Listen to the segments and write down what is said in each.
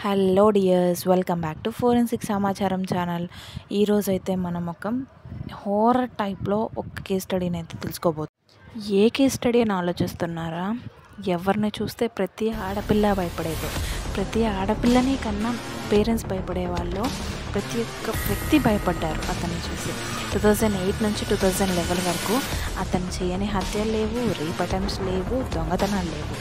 Hello dears, welcome back to forensic Samacharam channel. ఈరోజైతే మనం ఒక హారర్ టైప్లో ఒక కేస్ స్టడీని అయితే తెలుసుకోబోతున్నాం. ఏ కేస్ స్టడీ అని ఆలోచిస్తున్నారా? ఎవరిని చూస్తే ప్రతి ఆడపిల్ల భయపడేది, ప్రతి ఆడపిల్లని కన్నా పేరెంట్స్ భయపడే వాళ్ళు ప్రతి ఒక్క వ్యక్తి భయపడ్డారు అతన్ని చూసి. 2008 నుంచి 2011 వరకు అతను చేయని హత్యలు లేవు, రేప్ అటెంప్ట్స్ లేవు, దొంగతనాలు లేవు.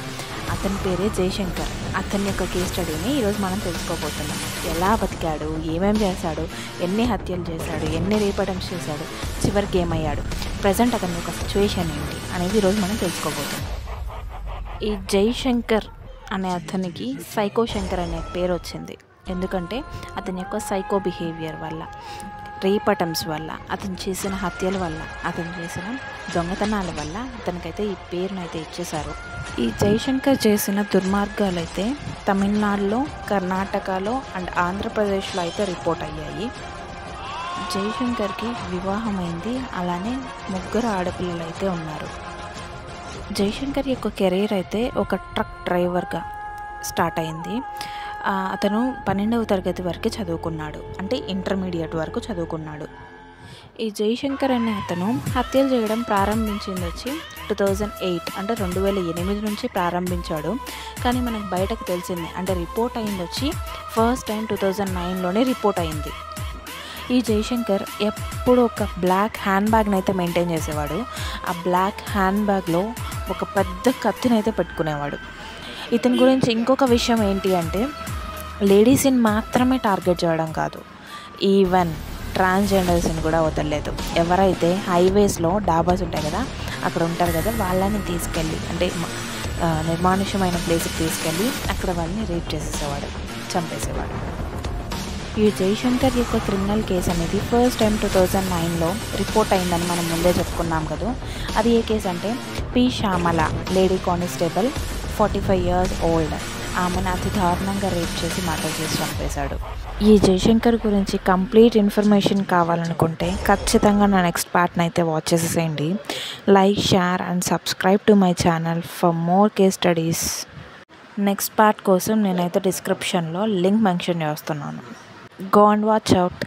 అతని పేరే జయశంకర్. అతని యొక్క కేస్ స్టడీని ఈరోజు మనం తెలుసుకోబోతున్నాం. ఎలా బతికాడు, ఏమేం చేశాడు, ఎన్ని హత్యలు చేశాడు, ఎన్ని రేప్ అటెంప్ట్స్ చేశాడు, చివరికి ఏమయ్యాడు, ప్రజెంట్ అతని యొక్క సిచ్యువేషన్ ఏంటి అనేది ఈరోజు మనం తెలుసుకోబోతున్నాం. ఈ జయశంకర్ అనే అతనికి సైకో శంకర్ అనే పేరు వచ్చింది. ఎందుకంటే అతని యొక్క సైకో బిహేవియర్ వల్ల, రేప్ అటెంప్ట్స్ వల్ల, అతను చేసిన హత్యల వల్ల, అతను చేసిన దొంగతనాల వల్ల అతనికైతే ఈ పేరునైతే ఇచ్చేశారు. ఈ జయశంకర్ చేసిన దుర్మార్గాలు అయితే తమిళనాడులో, కర్ణాటకలో అండ్ ఆంధ్రప్రదేశ్లో అయితే రిపోర్ట్ అయ్యాయి. జయశంకర్కి వివాహమైంది, అలానే 3 ఆడపిల్లలు అయితే ఉన్నారు. జయశంకర్ యొక్క కెరీర్ అయితే ఒక ట్రక్ డ్రైవర్గా స్టార్ట్ అయింది. అతను 12వ తరగతి వరకు చదువుకున్నాడు, అంటే ఇంటర్మీడియట్ వరకు చదువుకున్నాడు. ఈ జయశంకర్ అనే అతను హత్యలు చేయడం ప్రారంభించింది వచ్చి 2008, అంటే 2008 నుంచి ప్రారంభించాడు. కానీ మనకు బయటకు తెలిసింది, అంటే రిపోర్ట్ అయింది వచ్చి ఫస్ట్ టైం 2009లోనే రిపోర్ట్ అయింది. ఈ జయశంకర్ ఎప్పుడు ఒక బ్లాక్ హ్యాండ్ బ్యాగ్ని అయితే మెయింటైన్ చేసేవాడు. ఆ బ్లాక్ హ్యాండ్ బ్యాగ్లో ఒక పెద్ద కత్తిని అయితే పెట్టుకునేవాడు. ఇతని గురించి ఇంకొక విషయం ఏంటి అంటే, లేడీస్ని మాత్రమే టార్గెట్ చేయడం కాదు, ఈవెన్ ట్రాన్స్జెండర్స్ని కూడా వదలలేదు. ఎవరైతే హైవేస్లో డాబాస్ ఉంటాయి కదా, అక్కడ ఉంటారు కదా, వాళ్ళని తీసుకెళ్ళి, అంటే నిర్మానుష్యమైన ప్లేస్కి తీసుకెళ్ళి అక్కడ వాళ్ళని రేప్ చేసేసేవాడు, చంపేసేవాడు. ఈ జయశంకర్ యొక్క క్రిమినల్ కేసు అనేది ఫస్ట్ టైం 2009లో రిపోర్ట్ అయిందని మనం ముందే చెప్పుకున్నాం కదా. అది ఏ కేసు అంటే, P Shyamala, lady constable, 45 years old. ఆమెను అతి దారుణంగా రేప్ చేసి మర్డర్ చేసి చంపేశాడు. ఈ జయశంకర్ గురించి కంప్లీట్ ఇన్ఫర్మేషన్ కావాలనుకుంటే ఖచ్చితంగా నా నెక్స్ట్ పార్ట్ని అయితే వాచ్ చేసేసేయండి. Like, share and subscribe to my channel for more case studies. Next part కోసం నేనైతే డిస్క్రిప్షన్లో లింక్ మెన్షన్ చేస్తున్నాను. Go and watch out.